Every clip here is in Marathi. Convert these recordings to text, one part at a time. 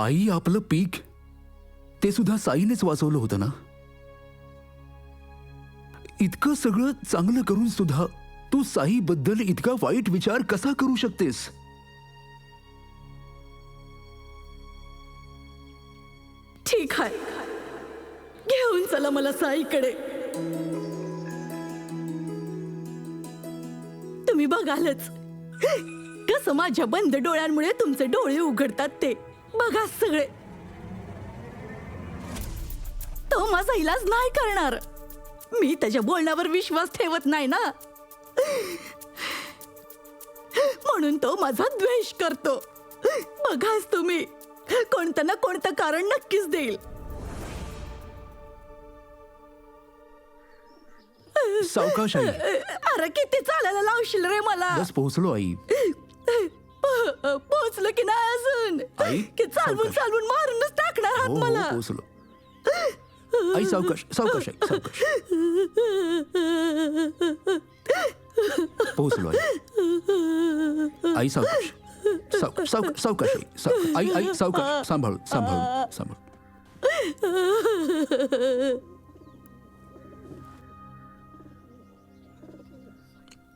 आई, आपलं पीक ते सुद्धा साईनेच वाचवलं होतं ना. इतकं सगळं चांगलं करून सुद्धा तू साई बद्दल इतका वाईट विचार कसा करू शकतेस? ठीक आहे, घेऊन चला मला साईकडे. तुम्ही बघालच कसं माझ्या बंद डोळ्यांमुळे तुमचे डोळे उघडतात ते बघा सगळे. तो माझा इलाज नाही करणार. मी त्याच्या बोलण्यावर विश्वास ठेवत नाही ना, म्हणून तो माझा द्वेष करतो. बघाच तुम्ही, कोणतं ना कोणतं कारण नक्कीच देईल. सावकाश आई. अरे किती चालायला लावशील रे मला. बस पोहोचलो आई. पोहोचलो की नाही अजून? आई, की चालवून चालवून मारूनच टाकणार आहात हो मला. पोहोचलो. आई सावकाश सावकाश आई सावकाश. पोहोचलो आई. आई सावकाश सावकाश सावकाश आई. आई आई सावकाश. सांभाळून सांभाळून सांभाळून.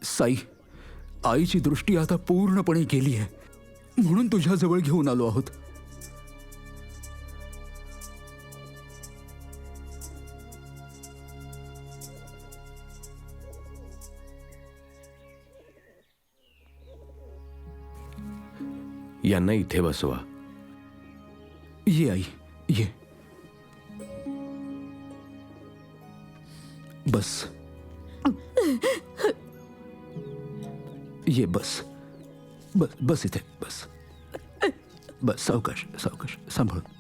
साई, आईची दृष्टी आता पूर्णपणे गेली आहे, म्हणून तुझ्या जवळ घेऊन आलो आहोत. यांना इथे बसवा. ये आई ये. बस ये. बस बस बस इथे बस. बस सावकाश सावकाश सांभाळून.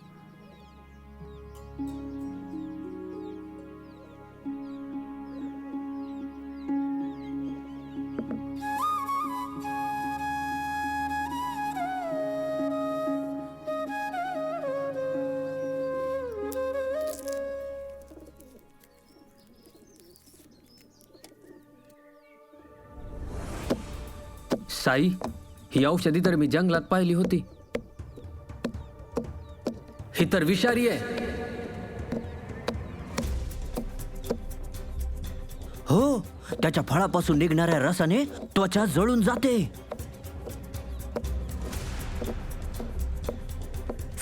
साई, ही औषधी तर मी जंगलात पाहिली होती. ही तर विषारी आहे. हो, त्याच्या फळापासून निघणाऱ्या रसाने त्वचा जळून जाते.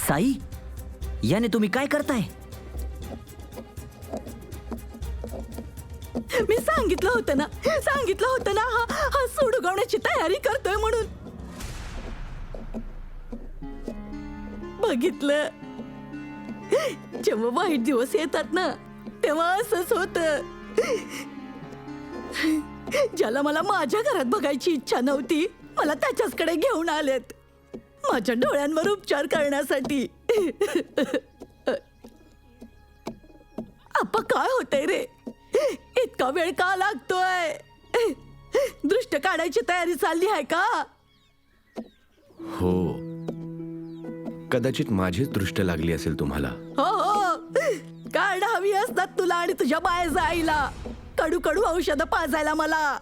साई, याने तुम्ही काय करताय? मी सांगितलं होतं ना हा सूड उगवण्याची तयारी करतोय म्हणून. बघितलं, जेव्हा वाईट दिवस येतात ना तेव्हा असंच होतं. ज्याला मला माझ्या घरात बघायची इच्छा नव्हती, मला त्याच्याचकडे घेऊन आलेत माझ्या डोळ्यांवर उपचार करण्यासाठी. आपा काय होतंय रे? इतका वेळ का लागतोय? दृष्ट काढायची तयारी चालली आहे का? हो, कदाचित माझीच दृष्ट लागली असेल तुम्हाला. हो हो, काढ हवी असतात तुला आणि तुझ्या बाहेर जायला. कडू कडू औषधं पाजायला मला.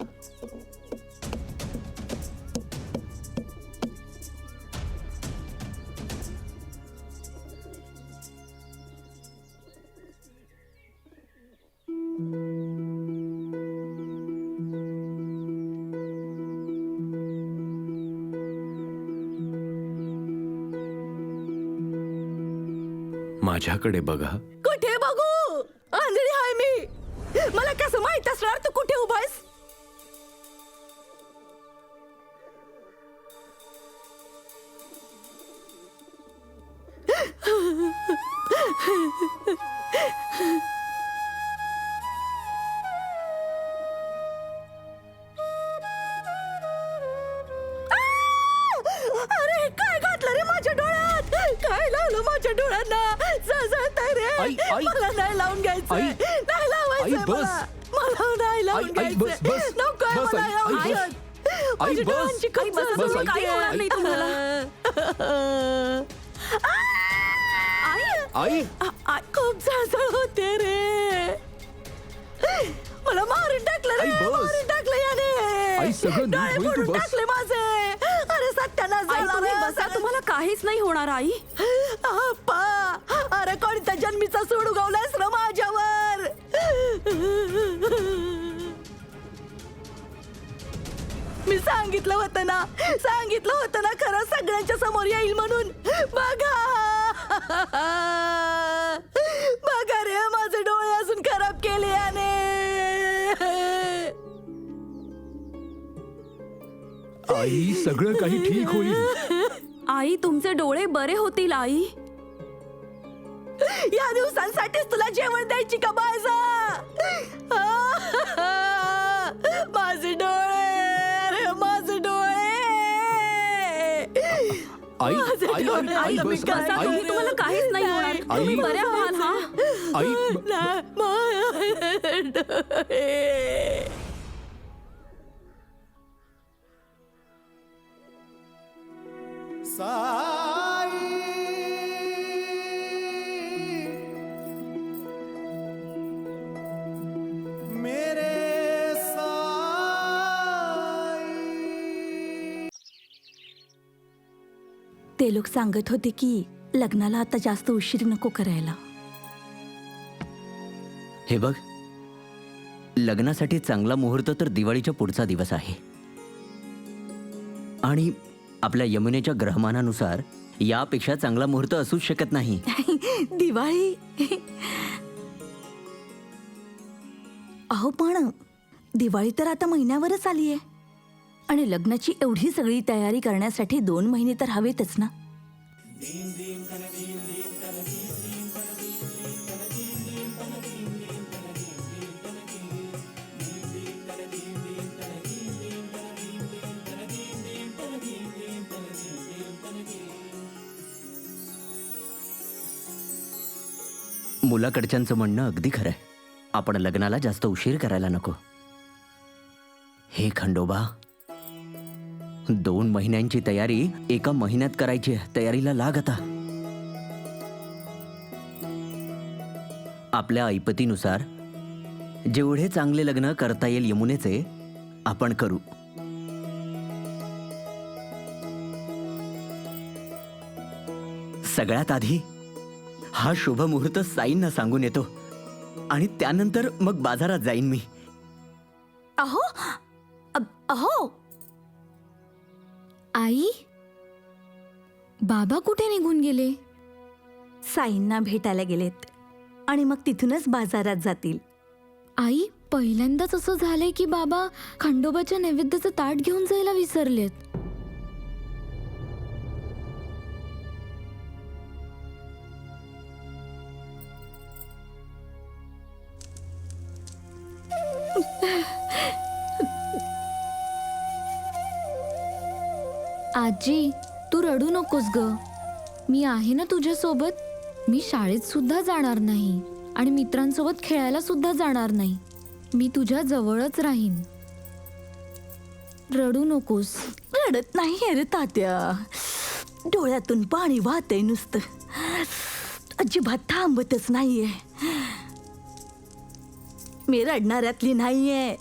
माझ्याकडे बघा. कुठे बघू? आंधळी आहे मी. मला कसं माहित असणार तू कुठे उभायस? अरे काय घातलं रे माझ्या डोळ्यात? काय लावलं माझ्या डोळ्यांना? जळजळतंय रे. आई, आई. मला नाही लावून घ्यायचं. आई. नाही लावायचं आई, बस. मला नाही लावून आई, आई, बस, घ्यायचं. बस. नको बस, मला आई, लावून आई, बस. घ्यायचं. आई, माझ्या बस. डोळ्यांची खूप बस, जळजळ आई. काही होणार नाही तुम्हाला. आई खूप जळजळ होते रे. मला मारून टाकलं रे. आई, बस. मारून टाकलं याने. आई, सगळं नीट डोळे होईल, तू फोडून बस. टाकले माझे. अरे सत्यानाश आई झाला तुम्ही रे. बसा, तुम्हाला काहीच नाही होणार आई. आप्पा, अरे कोणत्या जन्मीचा सूड उगवलास र माझ्यावर. मी सांगितलं होतं ना खरं सगळ्यांच्या समोर येईल म्हणून. बघा रे, माझे डोळे अजून खराब केले याने. आई सगळं काही ठीक होईल. आई तुमचे डोळे बरे होतील आई. या दिवसांसाठीच तुला जेवण द्यायची का बाळजा. माझे डोळे, अरे माझे डोळे. आई माझे आई डोळे, आई आता मी बस काय बसा आई तुम्ही, तुम्हाला काहीच नाही होणार. आई. तुम्ही बरे व्हाल. हा आई माझे डोळे. ते लोक सांगत होते की लग्नाला आता जास्त उशीर नको करायला. हे बघ, लग्नासाठी चांगला मुहूर्त तर दिवाळीच्या पुढचा दिवस आहे. आणि आपल्या यमुनेच्या ग्रहमानानुसार यापेक्षा चांगला मुहूर्त असूच शकत नाही. दिवाळी. अहो पण दिवाळी तर आता महिन्यावरच आली आहे आणि लग्नाची एवढी सगळी तयारी करण्यासाठी 2 महिने तर हवेतच ना. मुलाकडच्यांचं म्हणणं अगदी खरं आहे. आपण लग्नाला जास्त उशीर करायला नको. हे खंडोबा, 2 महिन्यांची तयारी 1 महिन्यात करायची आहे. तयारीला लाग आता. आपल्या ऐपतीनुसार जेवढे चांगले लग्न करता येईल यमुनेचे आपण करू. सगळ्यात आधी हा शुभ मुहूर्त साईंना सांगून येतो आणि त्यानंतर मग बाजारात जाईन मी. अहो अहो आई, बाबा कुठे निघून गेले? साईंना भेटायला गेलेत आणि मग तिथूनच बाजारात जातील. आई, पहिल्यांदाच असं झालंय की बाबा खंडोबाच्या नैवेद्याचं ताट घेऊन जायला विसरलेत. आजी, तू रडू नकोस ग. मी आहे ना तुझ्या सोबत. मी शाळेत सुद्धा जाणार नाही आणि मित्रांसोबत खेळायला सुद्धा जाणार नाही. मी तुझ्या जवळच राहीन. रडू नकोस. रडत नाही रे तात्या. डोळ्यातून पाणी वाहतंय नुसतं. अजिबात थांबतच नाहीये. मी रडणाऱ्यातली नाहीये.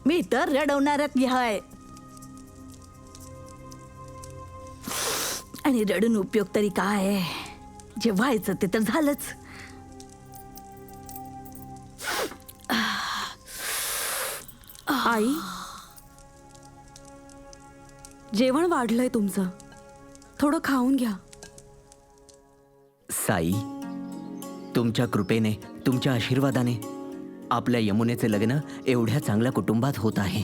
मी तर रडवणाऱ्यातली आहे. आणि रडून उपयोग तरी काय आहे? जे व्हायचं ते तर झालंच. आई, जेवण वाढलंय तुमचं. थोडं खाऊन घ्या. साई, तुमच्या कृपेने, तुमच्या आशीर्वादाने आपल्या यमुनेचे लग्न एवढ्या चांगल्या कुटुंबात होत आहे.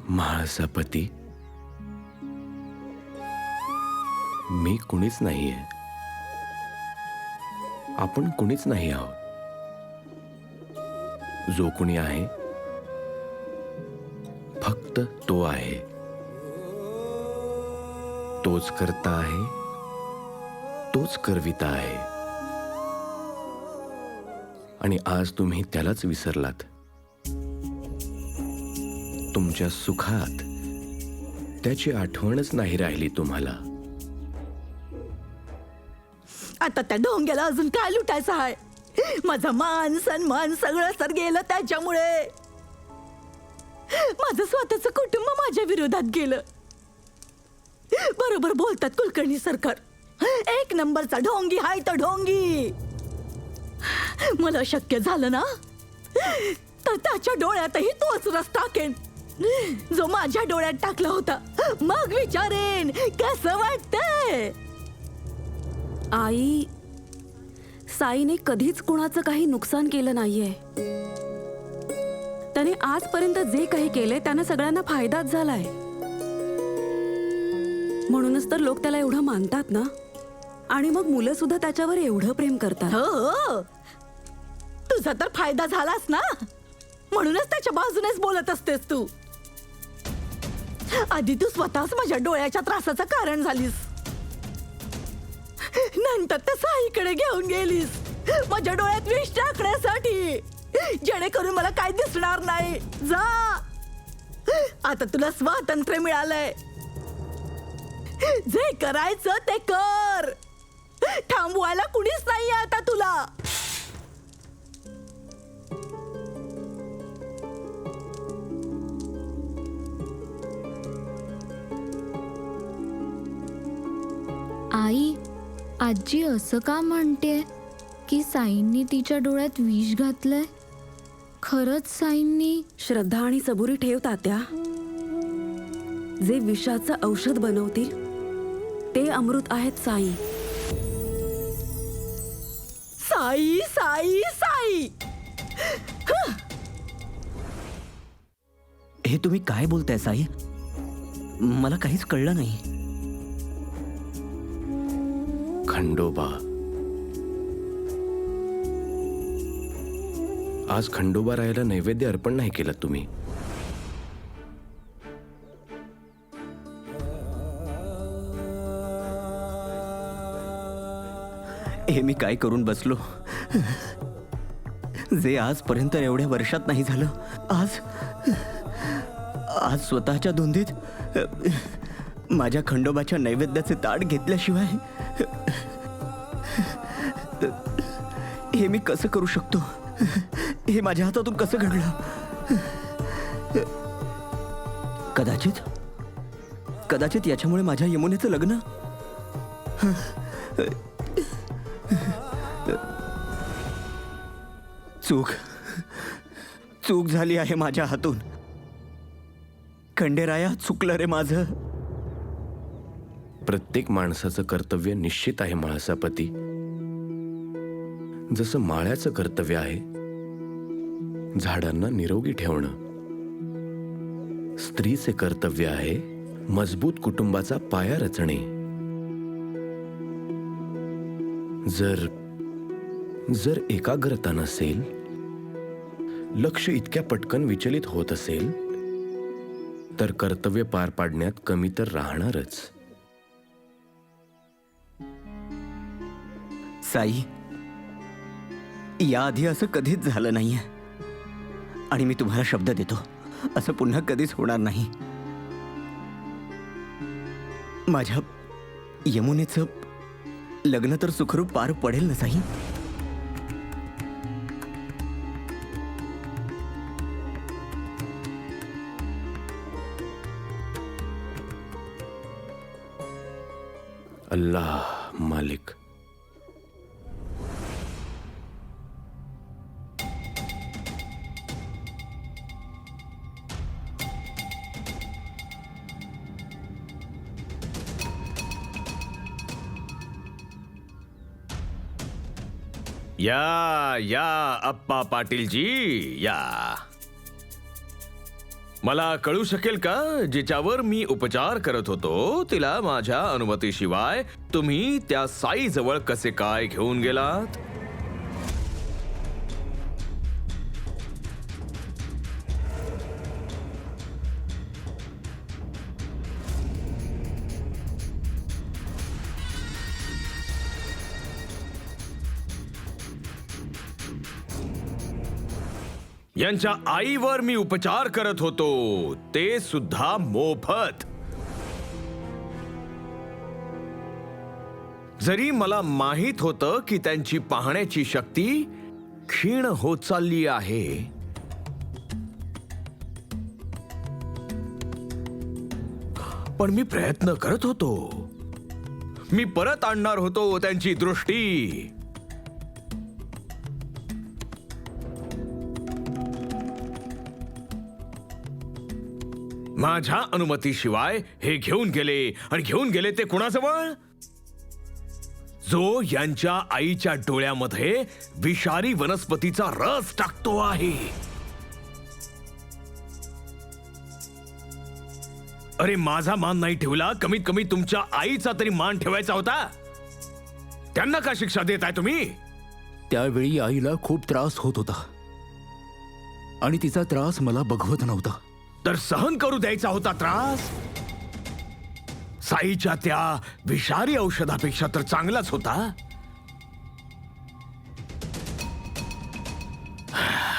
म्हाळसा पती, मी कुणीच नाहीये. आपण कुणीच नाही आहोत. जो कुणी आहे फक्त तो आहे. तोच करता आहे, तोच करविता आहे. आणि आज तुम्ही त्यालाच विसरलात. तुमच्या सुखात त्याची आठवणच नाही राहिली तुम्हाला. आता त्या ढोंग्याला अजून काय लुटायचं आहे? माझं मान सन्मान सगळं सर गेलं त्याच्यामुळे. माझं स्वतःच कुटुंब माझ्या विरोधात गेलं. बरोबर बोलतात कुलकर्णी सरकार. एक नंबरचा ढोंगी हाय तो ढोंगी. मला शक्य झालं ना तर त्याच्या डोळ्यातही तोच रस टाकेन जो माझ्या डोळ्यात टाकला होता. मग विचारेन कसं वाटतंय. आई, साईने कधीच कुणाचं काही नुकसान केलं नाहीये. त्याने आजपर्यंत जे काही केलंय त्यानं सगळ्यांना फायदाच झालाय. म्हणूनच तर लोक त्याला एवढं मानतात ना. आणि मग मुलं सुद्धा त्याच्यावर एवढं प्रेम करतात. हो, तुझा तर फायदा झालास ना, म्हणूनच त्याच्या बाजूनेच बोलत असतेस तू. आधी तू स्वतःच माझ्या डोळ्याच्या त्रासाचं कारण झालीस, नंतर त्या साईकडे घेऊन गेलीस माझ्या डोळ्यात विष टाकण्यासाठी, जेणेकरून मला काय दिसणार नाही. जा, आता तुला स्वातंत्र्य मिळालंय. जे करायचं ते कर. थांबवायला कुणीच नाहीये आता तुला. आई, आजी असं का म्हणते की साईंनी तिच्या डोळ्यात विष घातलंय? खरंच साईंनी? श्रद्धा आणि सबुरी ठेव तात्या. जे विषाचं औषध बनवतील ते अमृत आहेत साई. साई साई साई. हे तुम्ही काय बोलताय साई? मला काहीच कळलं नाही. खंडोबा, आज खंडोबा रायाला नैवेद्य अर्पण नाही केलं तुम्ही. हे मी काय करून बसलो, जे आजपर्यंत एवढ्या वर्षात नाही झालं. आज स्वतःच्या धुंदीत माझ्या खंडोबाच्या नैवेद्याचे ताट घेतल्याशिवाय हे मी कसं करू शकतो? हे माझ्या हातातून कसं घडलं? कदाचित याच्यामुळे माझ्या यमुनेचं लग्न. चूक झाली आहे माझ्या हातून. खंडेराया, चुकलं रे माझं. प्रत्येक माणसाचं कर्तव्य निश्चित आहे म्हाळसापती. जसं माळ्याचं कर्तव्य आहे झाडांना निरोगी ठेवणं, स्त्रीचे कर्तव्य आहे मजबूत कुटुंबाचा पाया रचणे. जर एकाग्रता नसेल, लक्ष इतक्या पटकन विचलित होत असेल, तर कर्तव्य पार पाडण्यात कमी तर राहणारच. साई, याआधी असं कधीच झालं नाहीये आणि मी तुम्हाला शब्द देतो, असं पुन्हा कधीच होणार नाही. माझ्या यमुनेचं लग्न तर सुखरूप पार पडेल ना साई? अल्लाह मालिक. या अप्पा पाटीलजी या. मला कळू शकेल का जिच्यावर मी उपचार करत होतो तिला माझ्या अनुमतीशिवाय तुम्ही त्या साई जवळ कसे काय घेऊन गेलात? यांच्या आईवर मी उपचार करत होतो, ते सुद्धा मोफत. जरी मला माहित होतं की त्यांची पाहण्याची शक्ती क्षीण होत चालली आहे, पण मी प्रयत्न करत होतो. मी परत आणणार होतो त्यांची दृष्टी. माझ्या अनुमतीशिवाय हे घेऊन गेले, आणि घेऊन गेले ते कुणाजवळ? जो यांच्या आईच्या डोळ्यामध्ये विषारी वनस्पतीचा रस टाकतो आहे. अरे माझा मान नाही ठेवला, कमीत कमी तुमच्या आईचा तरी मान ठेवायचा होता. त्यांना का शिक्षा देताय तुम्ही? त्यावेळी आईला खूप त्रास होत होता आणि तिचा त्रास मला बघवत नव्हता. तर सहन करू द्यायचा होता त्रास. साईच्या त्या विषारी औषधापेक्षा तर चांगलाच होता.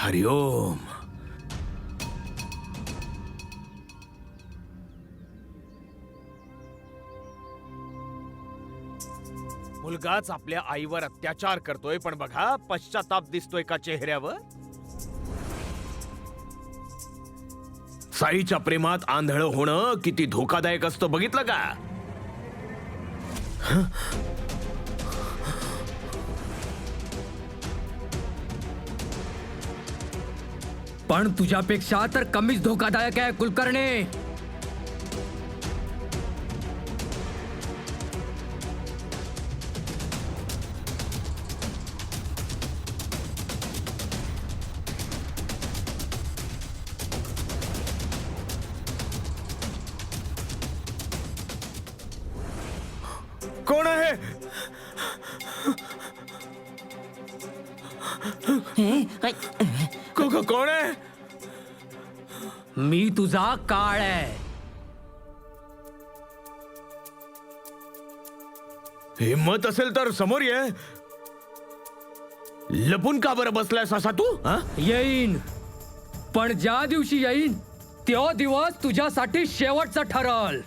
हरिओम. मुलगाच आपल्या आईवर अत्याचार करतोय, पण बघा पश्चाताप दिसतोय का चेहऱ्यावर? साईच्या प्रेमात आंधळ होणं किती धोकादायक असतं बघितलं का? पण तुझ्यापेक्षा तर कमीच धोकादायक आहे कुलकर्णी. कोण आहे? कोण आहे? मी तुझा काळ आहे. हिम्मत असेल तर समोर ये. लपून का बरं बसलायस असा तू? येईन, पण ज्या दिवशी येईन तो दिवस तुझ्यासाठी शेवटचा ठरल.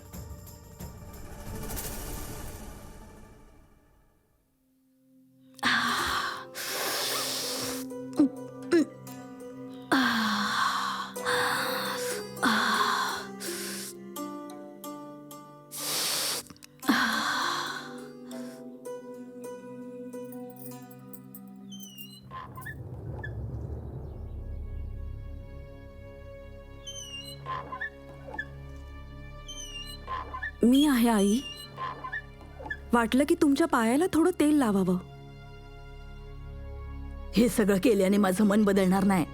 मी आहे आई. वाटलं की तुमच्या पायाला थोडं तेल लावावं. हे सगळं केल्याने माझं मन बदलणार नाही.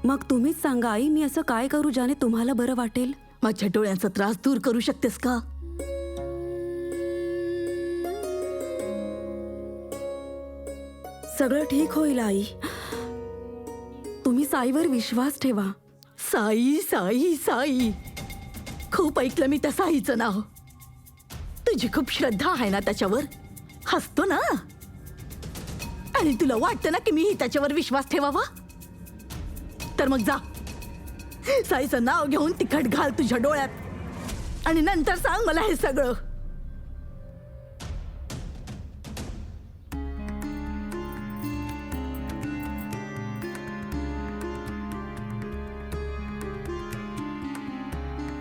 मग तुम्हीच सांगा आई, मी असं काय करू ज्याने तुम्हाला बरं वाटेल? माझ्या डोळ्यांचा त्रास दूर करू शकतेस का? सगळं ठीक होईल आई. तुम्ही साईवर विश्वास ठेवा. साई साई साई, खूप ऐकलं मी त्या साईचं नाव. तुझी खूप श्रद्धा आहे ना त्याच्यावर? हसतो ना? आणि तुला वाटतं ना की मीही त्याच्यावर विश्वास ठेवावा? तर मग जा, साईचं नाव घेऊन तिखट घाल तुझ्या डोळ्यात आणि नंतर सांग मला हे सगळं.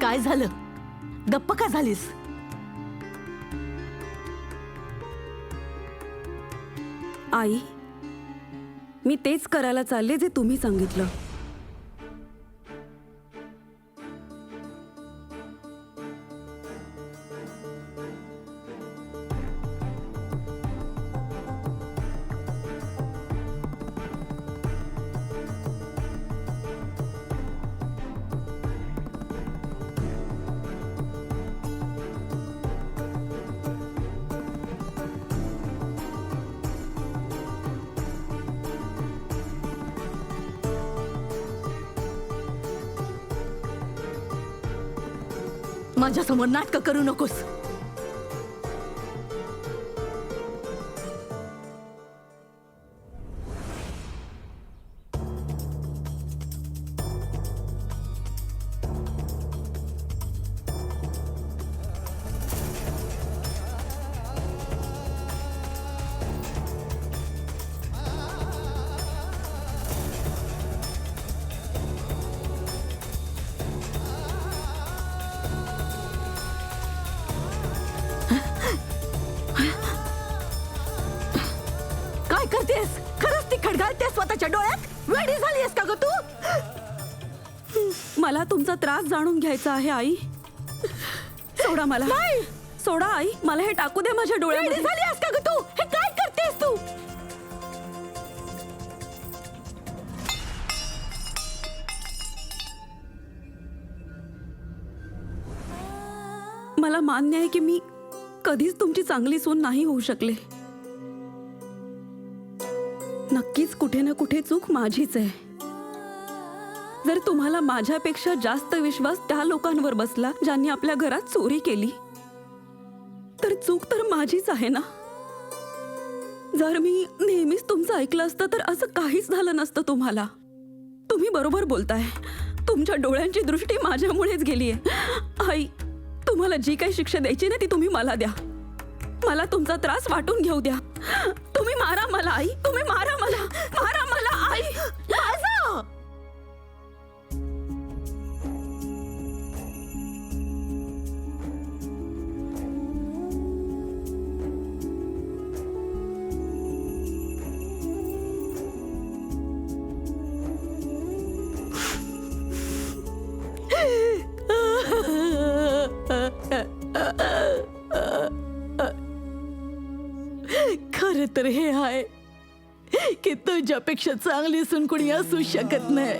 काय झालं? गप्प का झालीस? आई, मी तेच करायला चालले जे तुम्ही सांगितलं. माझ्यासमोर नाटकं करू नकोस. करतेस? खरंच तिखट घालतेस स्वतःच्या डोळ्यात? वेडी झालीस का ग तू? मला तुमचा त्रास जाणून घ्यायचा आहे आई. सोडा मला. नाही. सोडा आई, मला हे टाकू दे माझ्या वेडी डोळ्यामध्ये. झालीस का ग तू? हे काय करतेस तू? मला मान्य आहे की मी कधीच तुमची चांगली सून नाही होऊ शकले. नक्कीच कुठे ना कुठे चूक माझीच आहे. जर तुम्हाला माझ्यापेक्षा जास्त विश्वास त्या लोकांवर बसला ज्यांनी आपल्या घरात चोरी केली, तर चूक तर माझीच आहे ना. जर मी नेहमीच तुमचं ऐकलं असतं तर असं काहीच झालं नसतं तुम्हाला. तुम्ही बरोबर बोलताय. तुमच्या डोळ्यांची दृष्टी माझ्यामुळेच गेलीये. आई, तुम्हाला जी काही शिक्षा द्यायची ना ती तुम्ही मला द्या. मला तुमचा त्रास वाटून घेऊ द्या. तुम्ही मारा मला आई, तुम्ही मारा मला, मारा मला आई. माझं खरं तर हे आहे की तुझ्यापेक्षा चांगली सून कुणी असू शकत नाही.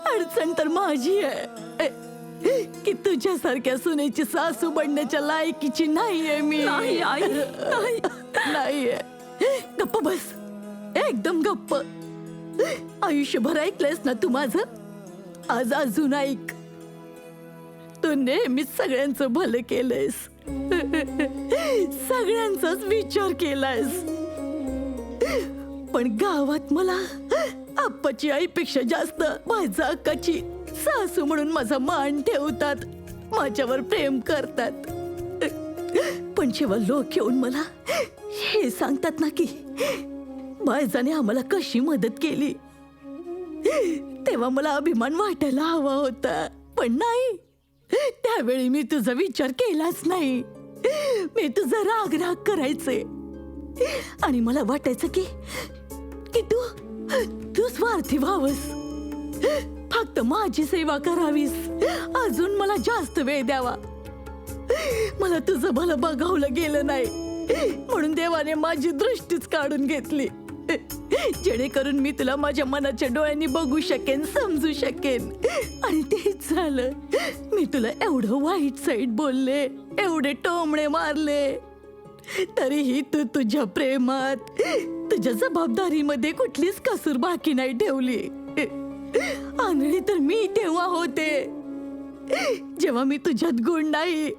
अडचण तर माझी आहे की तुझ्यासारख्या सुनेची सासू बनण्याच्या लायकीची नाहीये मी. नाही आई, नाही. नाहीये. गप्प बस, एकदम गप्प. आयुष्यभर ऐकलंयस ना तू माझं? आज अजून ऐक. तू नेहमीच सगळ्यांचं भलं केलंयस, सगळ्यांचाच विचार केलायस. पण गावात मला आप्पाची आईपेक्षा जास्त माझ्या अक्काची सासू म्हणून माझा मान ठेवतात, माझ्यावर प्रेम करतात. पण जेव्हा लोक येऊन मला हे सांगतात ना की बायजाने आम्हाला कशी मदत केली, तेव्हा मला अभिमान वाटायला हवा होता. पण नाही, त्यावेळी मी तुझा विचार केलाच नाही. मी तुझा राग राग करायचे आणि मला वाटायचं की तू स्वार्थी व्हावस, फक्त माझी सेवा करावीस, अजून मला जास्त वेळ द्यावा. मला तुझं भलं बघावलं गेलं नाही म्हणून देवाने माझी दृष्टीच काढून घेतली, जेणेकरून मी तुला माझ्या मनाच्या डोळ्यांनी बघू शकेन, समजू शकेन. आणि तेच झालं. मी तुला एवढं वाईट साईड बोलले, एवढे टोमणे मारले, तरीही तू तुझ्या प्रेमात, तुझ्या जबाबदारीमध्ये कुठलीच कसूर बाकी नाही ठेवली. आंधळी तर मी तेव्हा होते जेव्हा मी तुझ्यात गुण नाही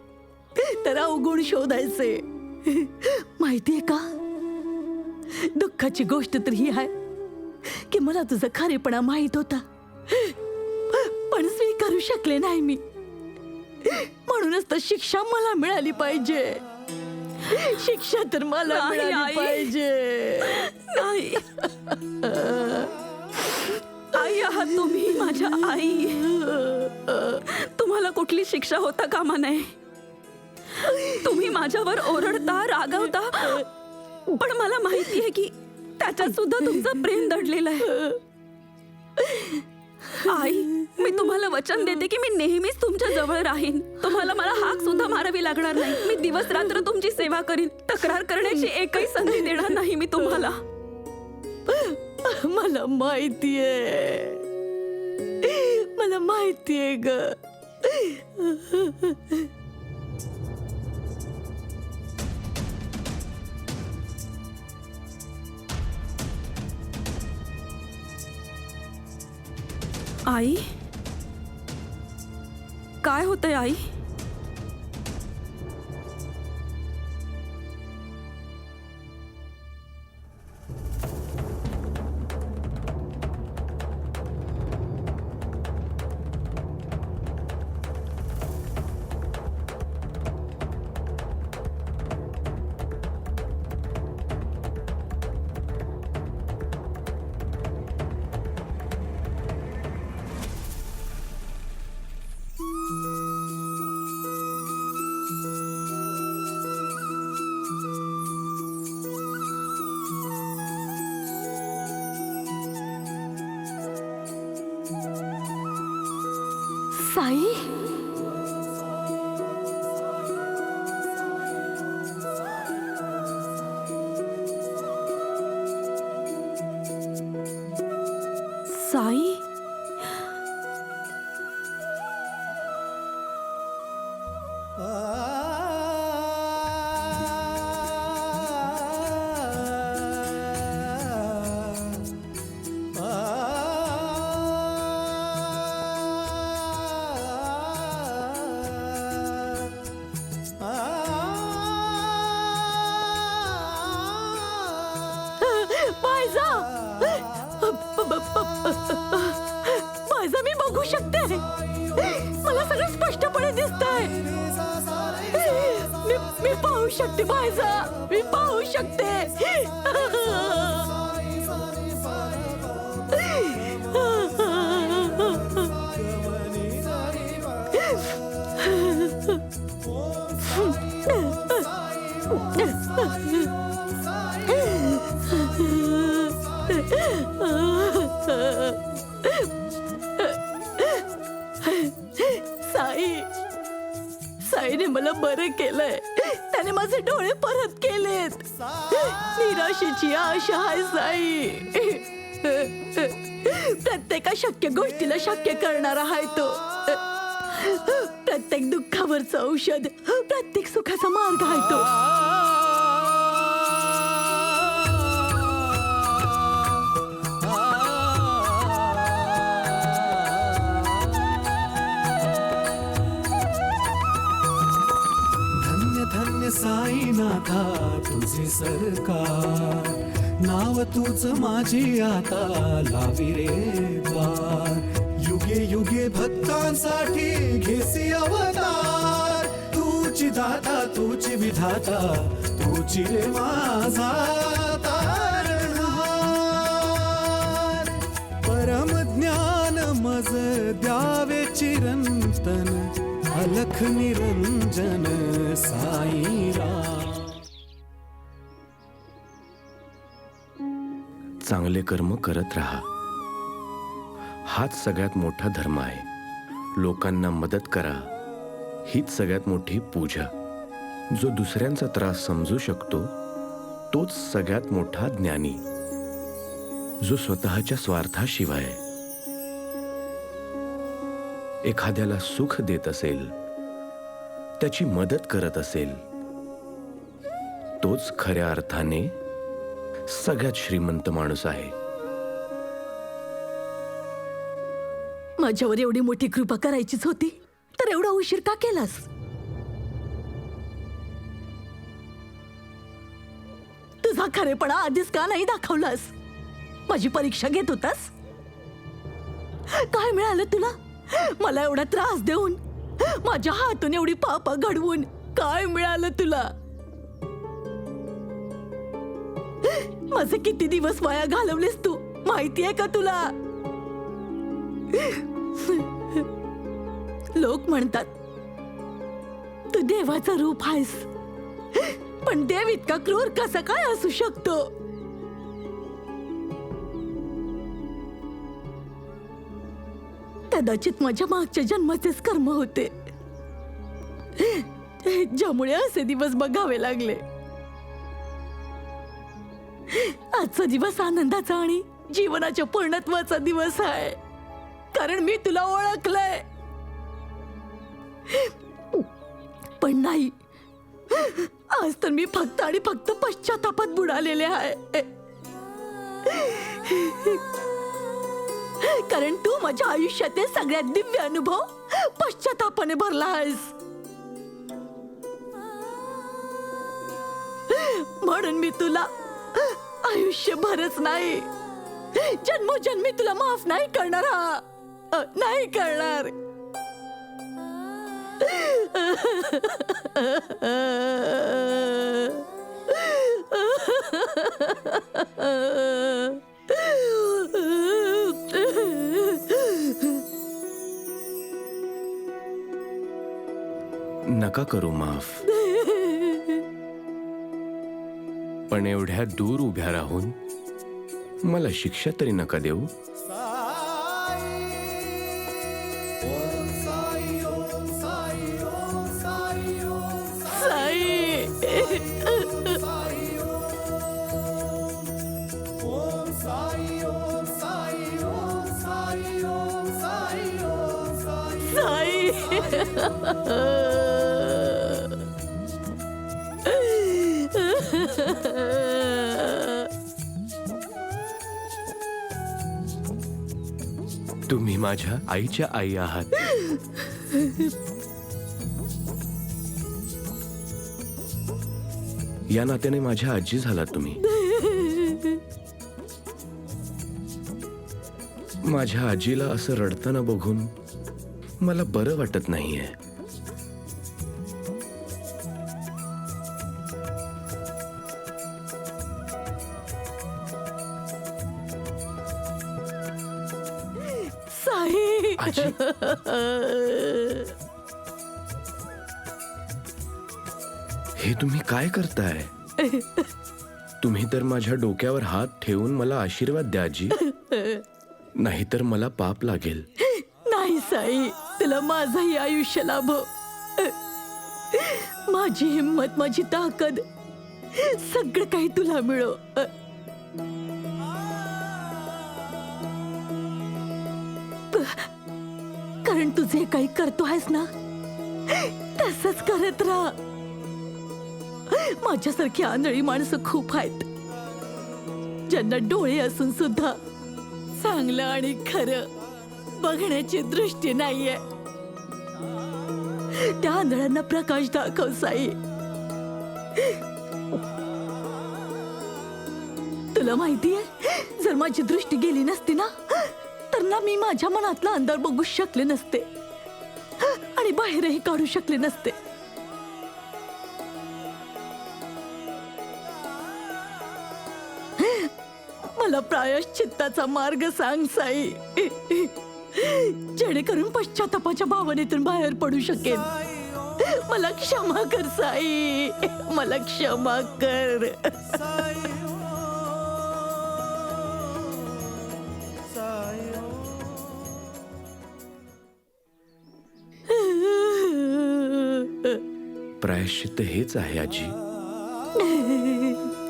तर अवगुण शोधायचे. माहितीये का, दुःखाची गोष्ट तर ही आहे की मला तुझा खरेपणा माहित होता, पण स्वीकारू शकले नाही मी. म्हणूनच तर शिक्षा मला मिळाली पाहिजे. शिक्षा तर मला नाही, मिळाली आई. पाहिजे. नाही. आई आहात तुम्ही, माझ्या आई. तुम्हाला कुठली शिक्षा होता कामा नये. तुम्ही माझ्यावर ओरडता, रागवता, पण मला माहिती आहे की त्याच्यात सुद्धा तुमचं प्रेम दडलेलं आहे. आई, मी तुम्हाला वचन देते की मी नेहमीच तुमच्या जवळ राहीन. तुम्हाला मला हाक सुद्धा मारावी लागणार नाही. मी दिवस रात्र तुमची सेवा करीन. तक्रार करण्याची एकही संधी देणार नाही मी तुम्हाला. मला माहितीये, मला माहितीये ग. आई, काय होतंय आई? साई साई माझा माझा मी बघू शकते मला सगळं स्पष्टपणे दिसतंय मी पाहू शकते माझा मी पाहू शकते साई साईने मला बरं केलंय त्याने माझे डोळे परत केलेत निराशेची आशा आहे साई प्रत्येक अशक्य गोष्टीला शक्य करणारा आहे तो प्रत्येक दुःखावरचं औषध प्रत्येक सुखाचा मार्ग आहे तो धन्य साईनाथा तुझे सरकार नाव तुझ माझी आता लावी रे द्वार युगे युगे भक्तांसाठी घेसी अवतार तुझी दाता तुझी विधाता तुझी रे माझा तारणहार परम ज्ञान मज द्यावे चिरंतन अलख निरंजन साईराम चांगले कर्म करत राहा हाच सगळ्यात मोठा धर्म आहे लोकांना मदत करा हीच सगळ्यात मोठी पूजा जो दुसऱ्यांचा त्रास समजू शकतो तोच सगळ्यात मोठा ज्ञानी जो स्वतःच्या स्वार्थाशिवाय एखाद्याला सुख देत असेल त्याची मदत करत असेल तोच खऱ्या अर्थाने सगळ्यात श्रीमंत माणूस आहे माझ्यावर एवढी मोठी कृपा करायचीच होती तर एवढा उशीर का केलास तुझा खरेपणा आधीच का नाही दाखवलास माझी परीक्षा घेत होतास काय मिळालं तुला मला एवढा त्रास देऊन माझ्या हातून एवढी पापा घडवून काय मिळालं तुला माझे किती दिवस वाया घालवलेस तू माहितीये का तुला लोक म्हणतात तू देवाचं रूप आहेस पण देव इतका क्रूर कसा काय असू शकतो कदाचित माझ्या मागच्या जन्माचेच कर्म होते ज्यामुळे असे दिवस बघावे लागले आजचा दिवस आनंदाचा आणि जीवनाच्या पूर्णत्वाचा दिवस आहे कारण मी तुला ओळखलंय पण नाही आज तर मी फक्त आणि फक्त पश्चातापात बुडालेले आहे कारण तू माझ्या आयुष्यातील सगळ्यात दिव्य अनुभव पश्चातापाने भरला आहेस म्हणून मी तुला आयुष्यभरच नाही जन्मोजन्मी तुला माफ नाही करणार नाही करणार नका करू माफ पण एवढ्या दूर उभ्या राहून मला शिक्षा तरी नका देऊ साई तुम्ही माझ्या आईच्या आई आहात. या नात्याने माझ्या आजी झालात तुम्ही. माझ्या आजीला असं रडताना बघून मला बरं वाटत नाहीये. साई. आजी. हे तुम्ही काय करताय? तुम्ही तर माझ्या डोक्यावर हात ठेवून मला आशीर्वाद द्या आजी. नाहीतर मला पाप लागेल. नाही साई, तुला माझंही आयुष्य लाभो. माझी हिंमत, माझी ताकद, सगळं काही तुला मिळो. कारण तू जे काही करतो आहेस ना, तसंच करत राहा. माझ्यासारखी आंधळी माणसं खूप आहेत, ज्यांना डोळे असून सुद्धा चांगलं आणि खरं बघण्याची दृष्टी नाहीये. त्या आंधळ्यांना प्रकाश दाखव साई. तुला माहितीये, जर माझी दृष्टी गेली नसती ना, तर ना मी माझ्या मनातला अंधार बघू शकले नसते आणि बाहेरही काढू शकले नसते. मला प्रायश्चित्ताचा मार्ग सांग साई, जेणेकरून पश्चातापाच्या भावनेतून बाहेर पडू शकेन. मला क्षमा कर साई, मला क्षमा कर. प्रायश्चित्त हेच आहे आजी,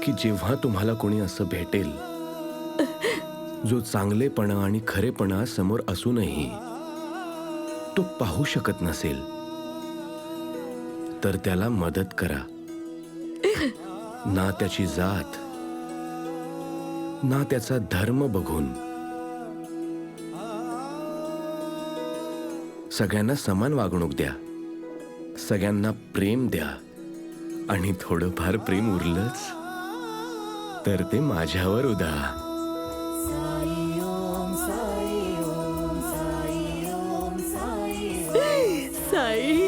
की जेव्हा तुम्हाला कोणी असं भेटेल जो चांगलेपणा आणि खरेपणा समोर असूनही तो पाहू शकत नसेल, तर त्याला मदत करा. ना त्याची जात, ना त्याचा धर्म बघून सगळ्यांना समान वागणूक द्या. सगळ्यांना प्रेम द्या. आणि थोडंफार प्रेम उरलंच तर ते माझ्यावर उदा. साई.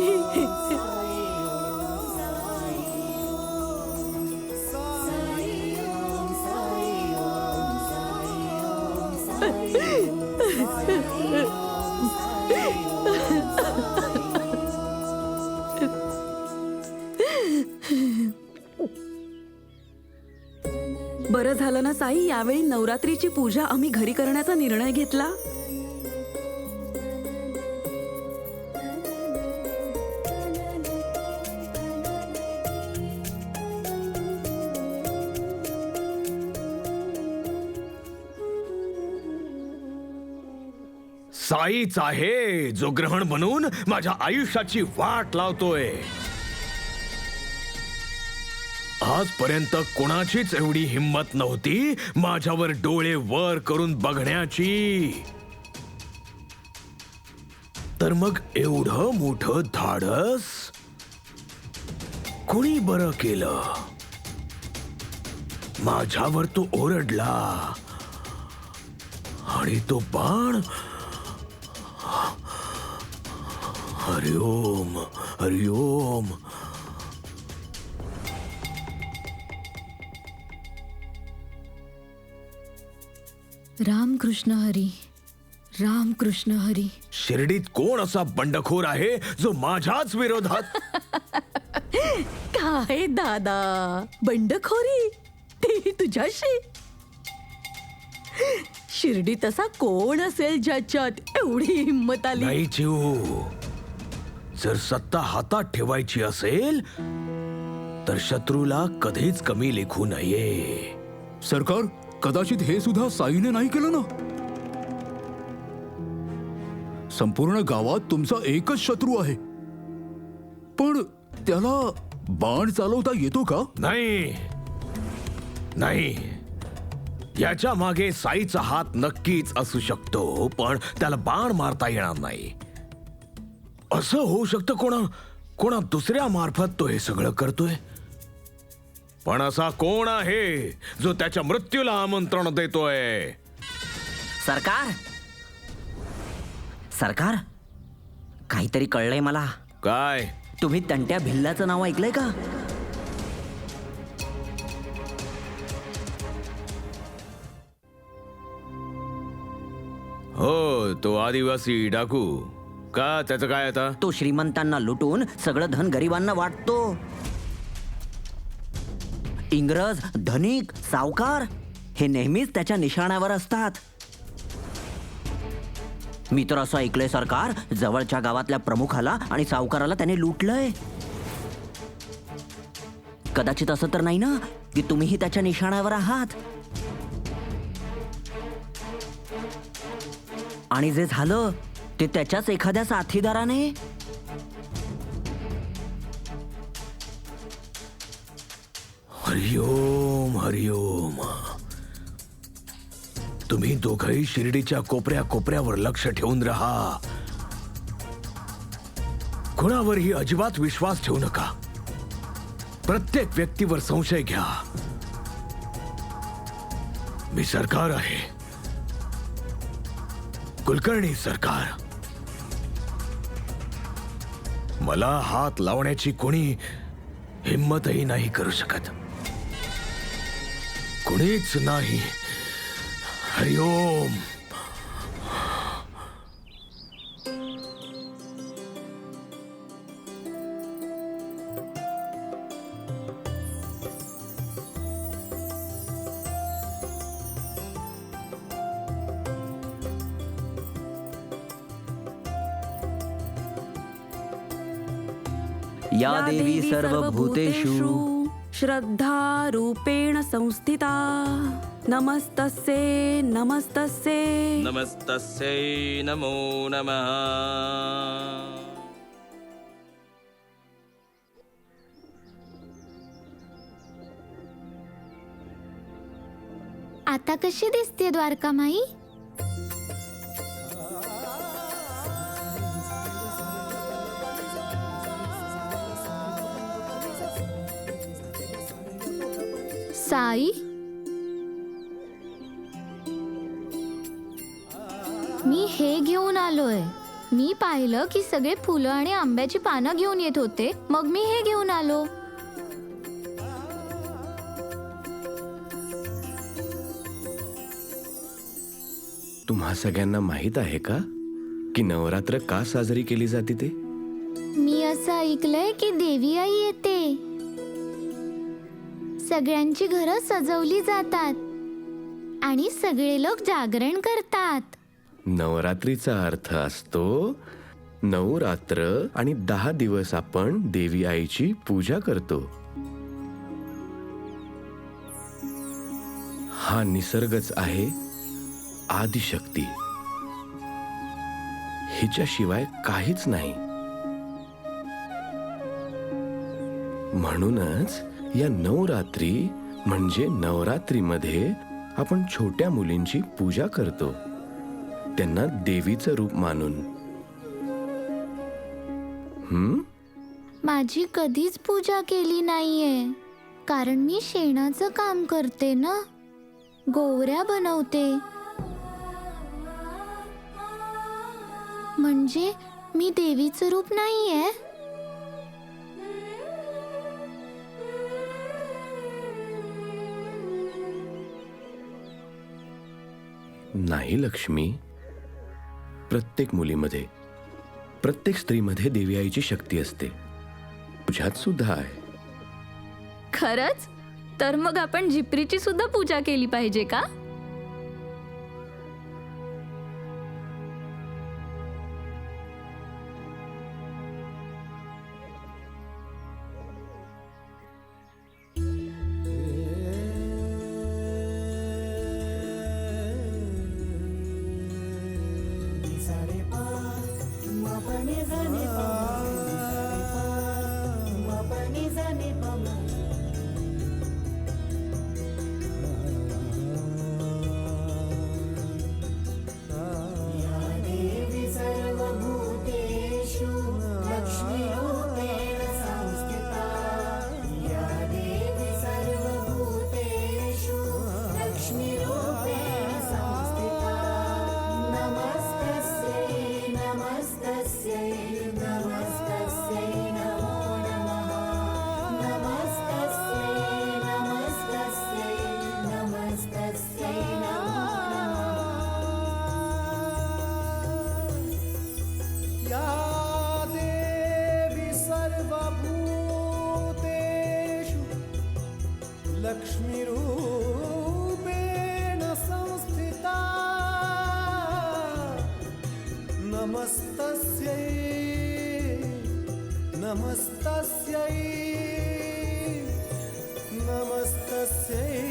बरं झालं ना साई, यावेळी नवरात्रीची पूजा आम्ही घरी करण्याचा निर्णय घेतला. साईच आहे जो ग्रहण बनून माझ्या आयुष्याची वाट लावतोय. आजपर्यंत कोणाचीच एवढी हिंमत नव्हती माझ्यावर डोळे वर करून बघण्याची. तर मग एवढं मोठं धाडस कोणी बरं केलं? माझ्यावर तो ओरडला आणि तो बाण, हरिओम हरिओम. राम कृष्ण हरी, राम कृष्ण हरी. शिर्डीत कोण असा बंडखोर आहे जो माझ्याच विरोधात? काय दादा, बंडखोरी ती तुझ्याशी? शिर्डीत असा कोण असेल ज्याच्यात एवढी हिंमत आली? नाही चिऊ, जर सत्ता हातात ठेवायची असेल तर शत्रूला कधीच कमी लेखू नये. सरकार, कदाचित हे सुद्धा साईने नाही केलं ना. संपूर्ण गावात तुमचा एकच शत्रू आहे, पण त्याला बाण चालवता येतो का? नाही नाही, याच्या मागे साईचा हात नक्कीच असू शकतो, पण त्याला बाण मारता येणार नाही. असं होऊ शकतं कोणा दुसऱ्या मार्फत तो हे सगळं करतोय. पण असा कोण आहे जो त्याच्या मृत्यूला आमंत्रण देतोय? सरकार, सरकार, काहीतरी कळलंय मला. काय? तुम्ही तंट्या भिल्लाचं नाव ऐकलंय का? हो, तो आदिवासी डाकू. का, त्याचं काय आता? तो श्रीमंतांना लुटून सगळं धन गरिबांना वाटतो. इंग्रज, धनिक, सावकार हे नेहमीच त्याच्या निशाण्यावर असतात. मी तर असं ऐकलंय सरकार, जवळच्या गावातल्या प्रमुखाला आणि सावकाराला त्याने लुटलंय. कदाचित असं तर नाही ना की तुम्हीही त्याच्या निशाण्यावर आहात? आणि जे झालं ते त्याच्याच एखाद्या साथीदाराने. हरिओम हरिओम. तुम्ही दोघंही शिर्डीच्या कोपऱ्या कोपऱ्यावर लक्ष ठेवून राहा. कुणावरही अजिबात विश्वास ठेवू नका. प्रत्येक व्यक्तीवर संशय घ्या. मी सरकार आहे, कुलकर्णी सरकार. मला हात लावण्याची कोणी हिम्मतही नाही करू शकत. कुणीच नाही. हरिओम. या देवी सर्वभूतेषु श्रद्धा रूपेण संस्थिता. नमस्तस्ये नमस्तस्ये. नमस्तस्यै नमो नमः. आता कशी दिसते द्वारकामाई? साई, मी हे घेऊन आलोय. मी पाहिलं की सगळे फुलं आणि आंब्याची पानं घेऊन येत होते, मग मी हे घेऊन आलो. तुम्हा सगळ्यांना माहित आहे का की नवरात्र का साजरी केली जाते ते? मी असं ऐकलंय की देवी आई येते. सगळ्यांची घरं सजवली जातात आणि सगळे लोक जागरण करतात. नवरात्रीचा अर्थ असतो 9 रात्र आणि 10 दिवस आपण देवी आईची पूजा करतो. हा निसर्गच आहे आदिशक्ती. हिच्याशिवाय काहीच नाही. म्हणूनच या 9 रात्री म्हणजे नवरात्रीमध्ये आपण छोट्या मुलींची पूजा करतो, त्यांना देवीचं रूप मानून. माझी कधीच पूजा केली नाहीये, कारण मी शेणाचं काम करते ना, गोवऱ्या बनवते. म्हणजे मी देवीचं रूप नाहीये. नाही लक्ष्मी, प्रत्येक मुलीमध्ये, प्रत्येक स्त्रीमध्ये देवी आईची शक्ती असते. तुझ्यात सुद्धा आहे. खरंच? तर मग आपण झिपरीची सुद्धा पूजा केली पाहिजे का? निरूपेण संस्थिता नमस्तस्यै नमस्तस्यै नमस्तस्यै